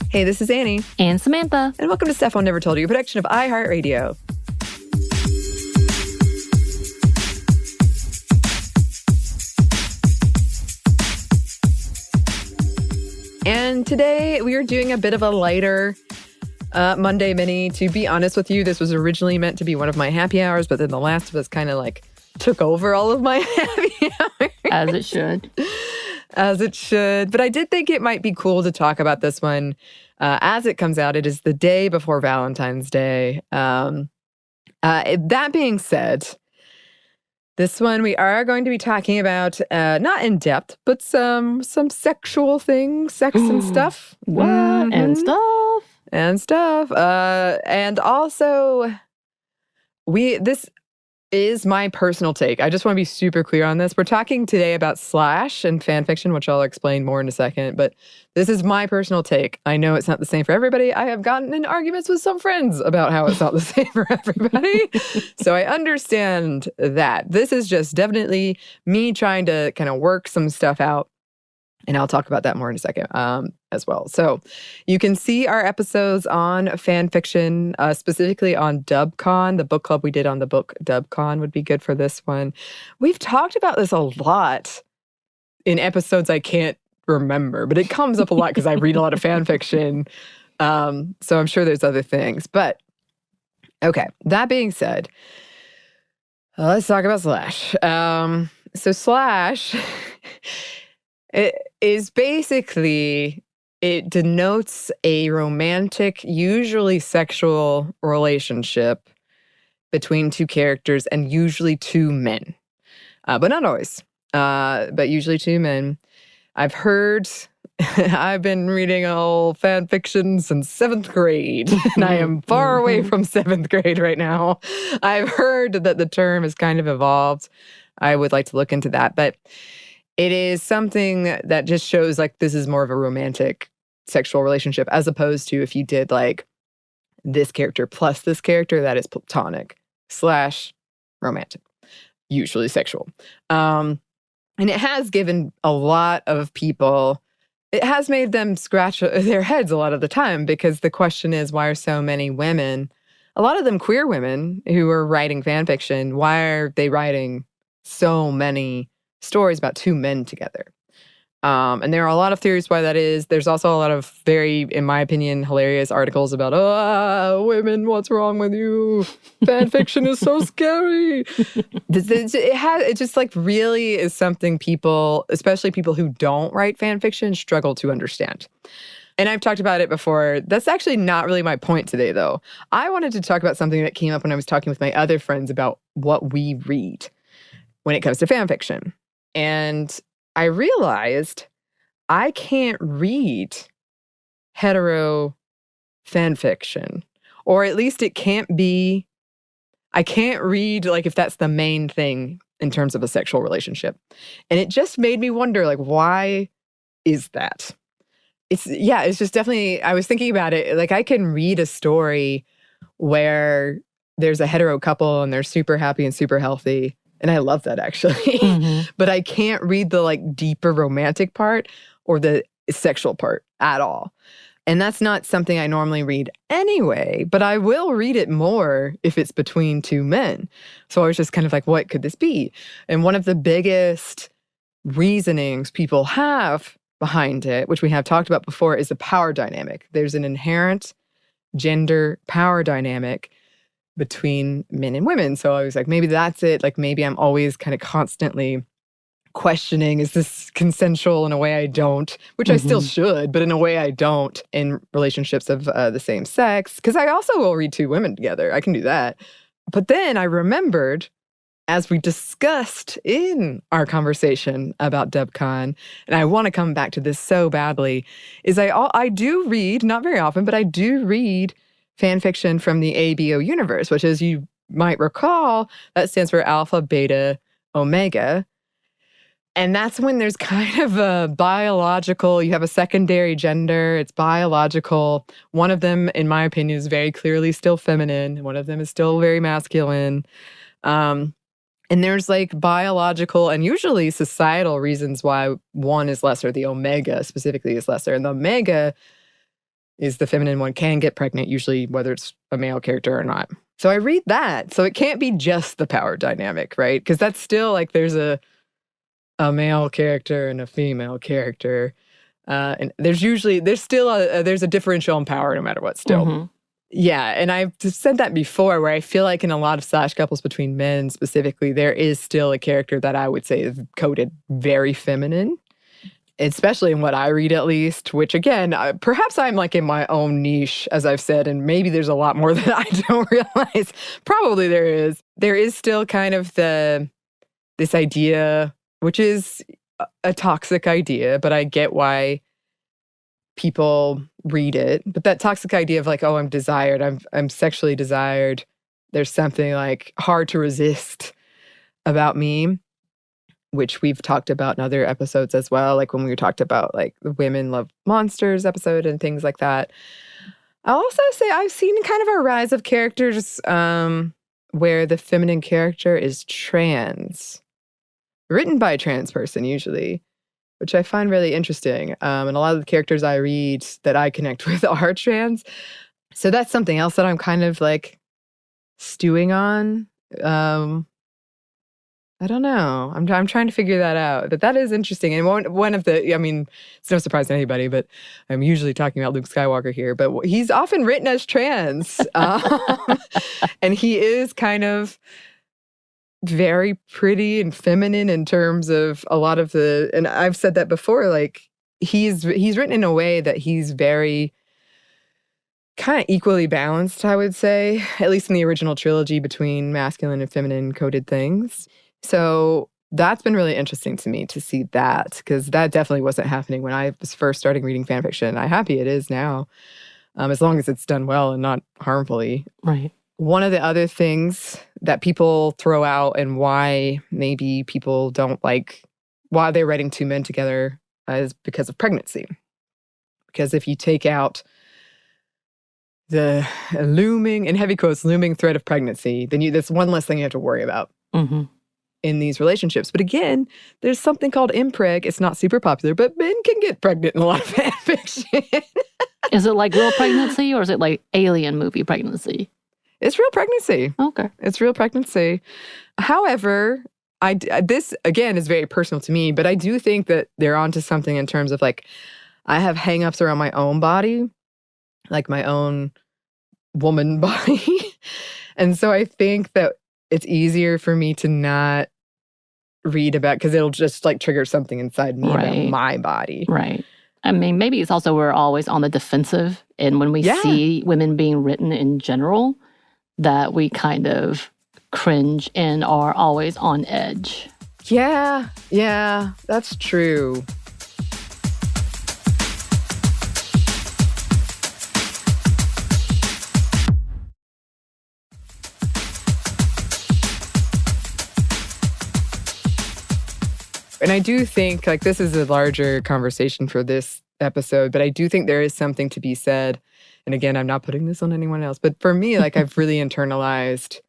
Hey, this is Anney. And Samantha. And welcome to Stuff I Never Told You, a production of iHeartRadio. And today we are doing a bit of a lighter Monday mini. To be honest with you, this was originally meant to be one of my happy hours, but then The Last of Us kind of took over all of my happy hours. As it should. As it should. But I did think it might be cool to talk about this one as it comes out. It is the day before Valentine's Day. That being said, this one we are going to be talking about, not in depth, but some sexual things, sex and stuff. What? Mm-hmm. And stuff. And also, this is my personal take. I just want to be super clear on this. We're talking today about slash and fanfiction, which I'll explain more in a second, but this is my personal take. I know it's not the same for everybody. I have gotten in arguments with some friends about how it's not the same for everybody. So I understand that. This is just definitely me trying to kind of work some stuff out. And I'll talk about that more in a second as well. So you can see our episodes on Fanfiction, specifically on DubCon. The book club we did on the book DubCon would be good for this one. We've talked about this a lot in episodes I can't remember, but it comes up a lot because I read a lot of fanfiction. So I'm sure there's other things. But okay, that being said, let's talk about slash. So slash... It is basically, it denotes a romantic, usually sexual relationship between two characters and usually two men. But not always, but usually two men. I've been reading old fan fiction since 7th grade, and I am far away from 7th grade right now. I've heard that the term has kind of evolved. I would like to look into that, but it is something that just shows this is more of a romantic sexual relationship, as opposed to if you did this character plus this character, that is platonic / romantic, usually sexual. And it has given a lot of people, it has made them scratch their heads a lot of the time, because the question is, why are so many women, a lot of them queer women who are writing fan fiction, why are they writing so many stories about two men together? And there are a lot of theories why that is. There's also a lot of very, in my opinion, hilarious articles about, women, what's wrong with you? Fan fiction is so scary. It just really is something people, especially people who don't write fan fiction, struggle to understand. And I've talked about it before. That's actually not really my point today, though. I wanted to talk about something that came up when I was talking with my other friends about what we read when it comes to fan fiction. And I realized I can't read hetero fan fiction, or at least it can't be, I can't read if that's the main thing in terms of a sexual relationship. And it just made me wonder, why is that? It's just definitely, I was thinking about it, I can read a story where there's a hetero couple and they're super happy and super healthy. And I love that, actually. Mm-hmm. But I can't read the deeper romantic part or the sexual part at all. And that's not something I normally read anyway, but I will read it more if it's between two men. So I was just kind of what could this be? And one of the biggest reasonings people have behind it, which we have talked about before, is the power dynamic. There's an inherent gender power dynamic between men and women. So I was maybe that's it. Maybe I'm always kind of constantly questioning, is this consensual in a way I don't, which I still should, but in a way I don't in relationships of the same sex. Because I also will read two women together. I can do that. But then I remembered, as we discussed in our conversation about DubCon, and I want to come back to this so badly, is I do read, not very often, but I do read fan fiction from the ABO universe, which, as you might recall, that stands for Alpha, Beta, Omega. And that's when there's kind of a biological, you have a secondary gender, it's biological. One of them, in my opinion, is very clearly still feminine. One of them is still very masculine. And there's biological and usually societal reasons why one is lesser. The Omega specifically is lesser. And the Omega is the feminine one can get pregnant, usually whether it's a male character or not. So I read that. So it can't be just the power dynamic, right? Because that's still like there's a male character and a female character. And there's still there's a differential in power no matter what still. Mm-hmm. Yeah, and I've said that before where I feel like in a lot of slash couples between men specifically, there is still a character that I would say is coded very feminine, especially in what I read at least, which again, perhaps I'm like in my own niche, as I've said, and maybe there's a lot more that I don't realize. Probably there is. There is still kind of this idea, which is a toxic idea, but I get why people read it. But that toxic idea of like, oh, I'm desired, I'm sexually desired. There's something like hard to resist about me, which we've talked about in other episodes as well. Like when we talked about like the Women Love Monsters episode and things like that. I'll also say I've seen kind of a rise of characters where the feminine character is trans, written by a trans person usually, which I find really interesting. And a lot of the characters I read that I connect with are trans. So that's something else that I'm kind of like stewing on. I don't know. I'm trying to figure that out. But that is interesting. And one of the, I mean, it's no surprise to anybody, but I'm usually talking about Luke Skywalker here, but he's often written as trans. And he is kind of very pretty and feminine in terms of a lot of the, and I've said that before, like he's written in a way that he's very kind of equally balanced, I would say, at least in the original trilogy between masculine and feminine coded things. So that's been really interesting to me to see that, because that definitely wasn't happening when I was first starting reading fan fiction. I'm happy it is now, as long as it's done well and not harmfully. Right. One of the other things that people throw out and why maybe people don't like, why they're writing two men together is because of pregnancy. Because if you take out the looming, in heavy quotes, looming threat of pregnancy, then that's one less thing you have to worry about in these relationships. But again, there's something called impreg. It's not super popular, but men can get pregnant in a lot of fan fiction. Is it like real pregnancy or is it like alien movie pregnancy? It's real pregnancy. Okay. It's real pregnancy. However, this, again, is very personal to me, but I do think that they're onto something in terms of, like, I have hang-ups around my own body, like my own woman body. And so I think that it's easier for me to not read about, because it'll just, like, trigger something inside me about my body. Right. I mean, maybe it's also we're always on the defensive. And when we see women being written in general, that we kind of cringe and are always on edge. Yeah, that's true. And I do think, like, this is a larger conversation for this episode, but I do think there is something to be said. And again, I'm not putting this on anyone else, but for me, like, I've really internalized,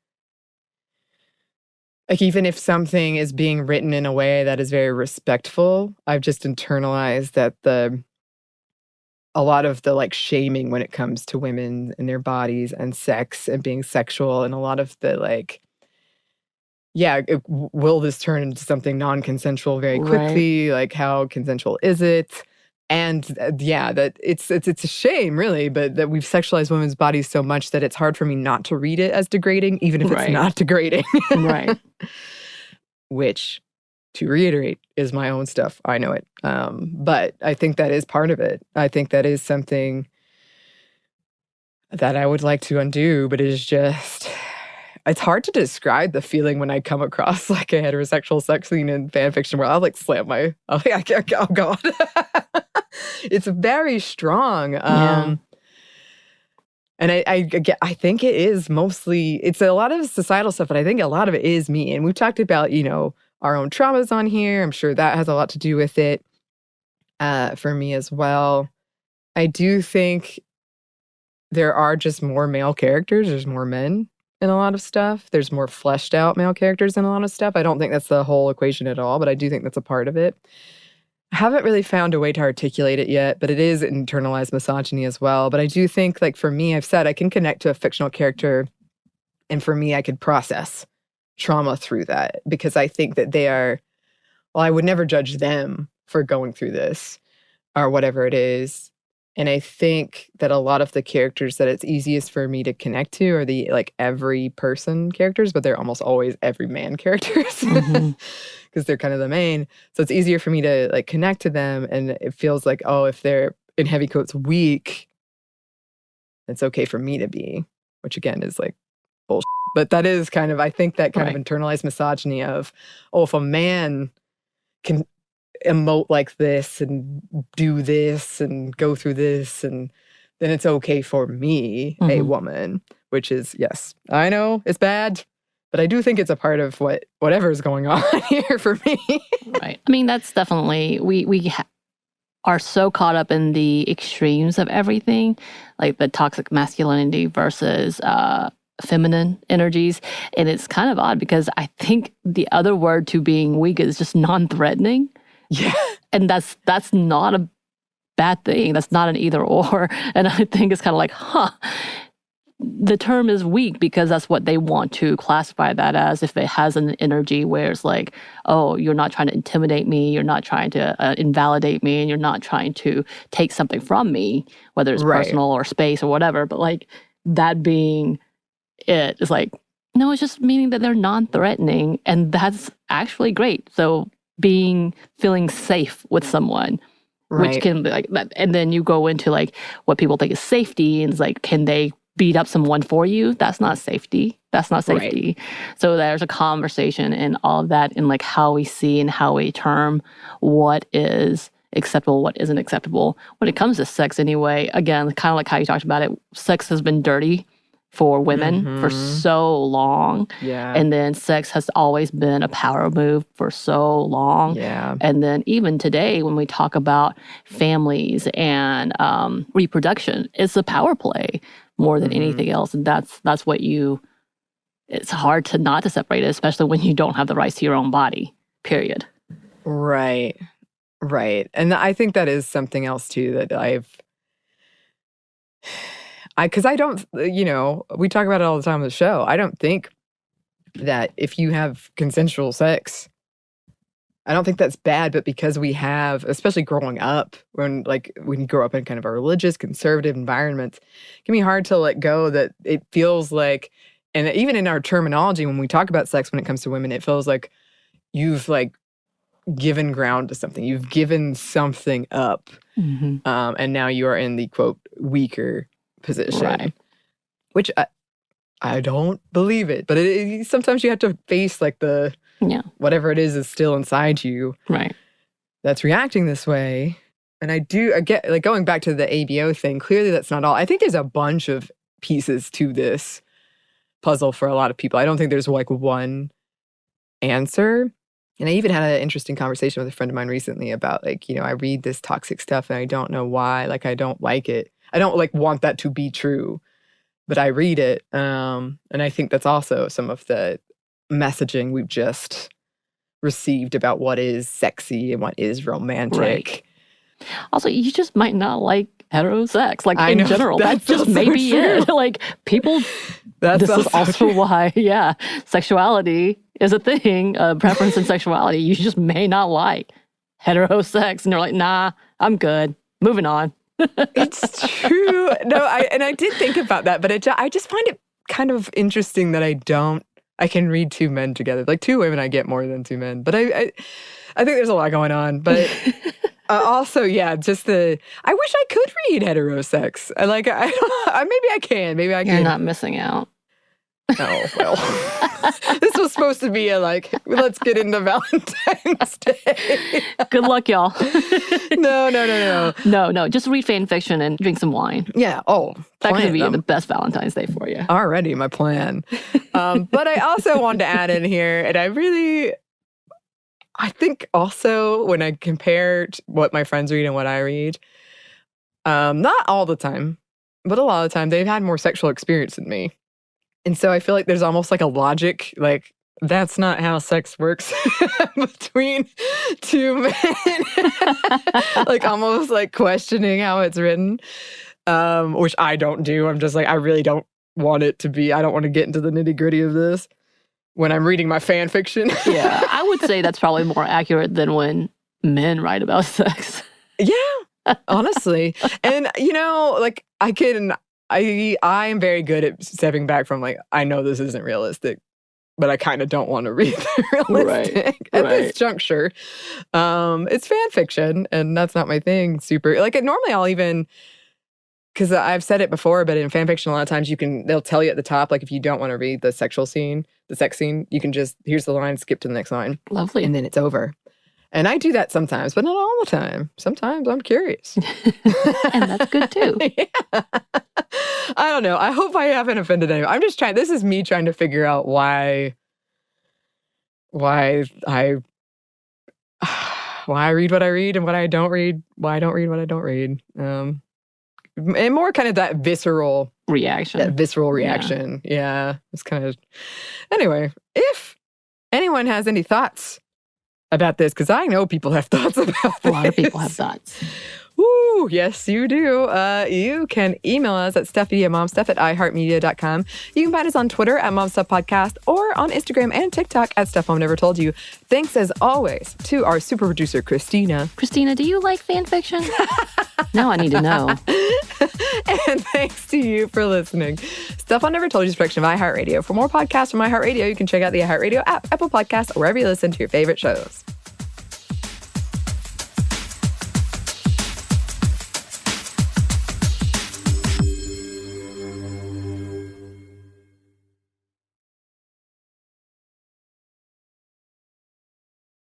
like, even if something is being written in a way that is very respectful, I've just internalized that a lot of the, like, shaming when it comes to women and their bodies and sex and being sexual, and a lot of the, like, will this turn into something non-consensual very quickly? Like, how consensual is it? And that it's a shame, really, but that we've sexualized women's bodies so much that it's hard for me not to read it as degrading, even if it's not degrading. Right. Which, to reiterate, is my own stuff. I know it. But I think that is part of it. I think that is something that I would like to undo, but it is just, it's hard to describe the feeling when I come across, like, a heterosexual sex scene in fan fiction where I'll, like, slam oh God. It's very strong. And I think it is mostly, it's a lot of societal stuff, but I think a lot of it is me. And we've talked about, our own traumas on here. I'm sure that has a lot to do with it for me as well. I do think there are just more male characters. There's more men in a lot of stuff. There's more fleshed out male characters in a lot of stuff. I don't think that's the whole equation at all, but I do think that's a part of it. haven't really found a way to articulate it yet, but it is internalized misogyny as well. But I do think, like, for me, I've said I can connect to a fictional character, and for me, I could process trauma through that because I think that they are, well, I would never judge them for going through this or whatever it is. And I think that a lot of the characters that it's easiest for me to connect to are the like every person characters, but they're almost always every man characters because they're kind of the main. So it's easier for me to like connect to them. And it feels like, oh, if they're in heavy quotes weak, it's okay for me to be, which again is like bullshit. But that is kind of, I think that kind of internalized misogyny of, oh, if a man can emote like this and do this and go through this, and then it's okay for me, a woman, which is, yes, I know it's bad, but I do think it's a part of whatever's going on here for me. Right. I mean, that's definitely, we are so caught up in the extremes of everything, like the toxic masculinity versus feminine energies. And it's kind of odd because I think the other word to being weak is just non-threatening. Yeah. And that's not a bad thing. That's not an either or. And I think it's kind of like, the term is weak because that's what they want to classify that as, if it has an energy where it's like, oh, you're not trying to intimidate me, you're not trying to invalidate me, and you're not trying to take something from me, whether it's personal or space or whatever. But like that being it is like, no, it's just meaning that they're non-threatening, and that's actually great. So feeling safe with someone, which can be like that. And then you go into like what people think is safety, and it's like, can they beat up someone for you? That's not safety. That's not safety. So there's a conversation in all of that, in like how we see and how we term what is acceptable, what isn't acceptable. When it comes to sex anyway, again, kind of like how you talked about it, sex has been dirty for women for so long. Yeah. And then sex has always been a power move for so long. Yeah. And then even today, when we talk about families and reproduction, it's a power play more than anything else. And that's what it's hard to not to separate it, especially when you don't have the rights to your own body, period. Right. And I think that is something else too that because I don't, we talk about it all the time on the show. I don't think that if you have consensual sex, I don't think that's bad, but because we have, especially growing up, when you grow up in kind of a religious, conservative environment, it can be hard to let go that it feels like, and even in our terminology, when we talk about sex when it comes to women, it feels like you've like given ground to something. You've given something up. And now you are in the, quote, weaker position. Right. Which I don't believe it. But sometimes you have to face like the... whatever it is still inside you. Right. That's reacting this way. And I get, like, going back to the ABO thing, clearly that's not all. I think there's a bunch of pieces to this puzzle for a lot of people. I don't think there's like one answer. And I even had an interesting conversation with a friend of mine recently about like, I read this toxic stuff and I don't know why. Like, I don't like it. I don't like want that to be true, but I read it. And I think that's also some of the messaging we've just received about what is sexy and what is romantic. Right. Also, you just might not like heterosex, like in general. That just may be it. Like people, this is also why, sexuality is a thing, preference in sexuality. You just may not like heterosex, and they're like, nah, I'm good. Moving on. It's true. No, I did think about that, but I just find it kind of interesting that I can read two men together. Like two women, I get more than two men. But I think there's a lot going on. But also, just I wish I could read heterosex. Maybe I can. Maybe I can. You're not missing out. Oh, well. This was supposed to be let's get into Valentine's Day. Good luck, y'all. No. No, just read fan fiction and drink some wine. Yeah, that could be the best Valentine's Day for you. Already, my plan. But I also wanted to add in here, and I think also when I compare what my friends read and what I read, not all the time, but a lot of the time, they've had more sexual experience than me. And so I feel like there's almost like a logic, like that's not how sex works between two men. Like almost like questioning how it's written, which I don't do. I'm just like, I really don't want it to be. I don't want to get into the nitty gritty of this when I'm reading my fan fiction. Yeah, I would say that's probably more accurate than when men write about sex. Yeah, honestly. And, like I am very good at stepping back from like, I know this isn't realistic, but I kind of don't want to read the realistic at this juncture. It's fan fiction, and that's not my thing. Super. Like, normally I'll even, because I've said it before, but in fan fiction, a lot of times they'll tell you at the top, like if you don't want to read the sex scene, you can just, here's the line, skip to the next line. Lovely. And then it's over. And I do that sometimes, but not all the time. Sometimes I'm curious. And that's good too. Yeah. I don't know. I hope I haven't offended anyone. I'm just this is me trying to figure out why I read what I read and what I don't read, why I don't read what I don't read. And more kind of that visceral reaction. Yeah. It's kind of, anyway, if anyone has any thoughts about this, because I know people have thoughts about this. A lot of people have thoughts. Ooh, yes, you do. You can email us at stuffmediamomstuff@iheartmedia.com. You can find us on Twitter at momstuffpodcast or on Instagram and TikTok at Stuff Mom Never Told You. Thanks, as always, to our super producer, Christina. Christina, do you like fan fiction? Now I need to know. And thanks to you for listening. Stuff Mom Never Told You is a production of iHeartRadio. For more podcasts from iHeartRadio, you can check out the iHeartRadio app, Apple Podcasts, or wherever you listen to your favorite shows.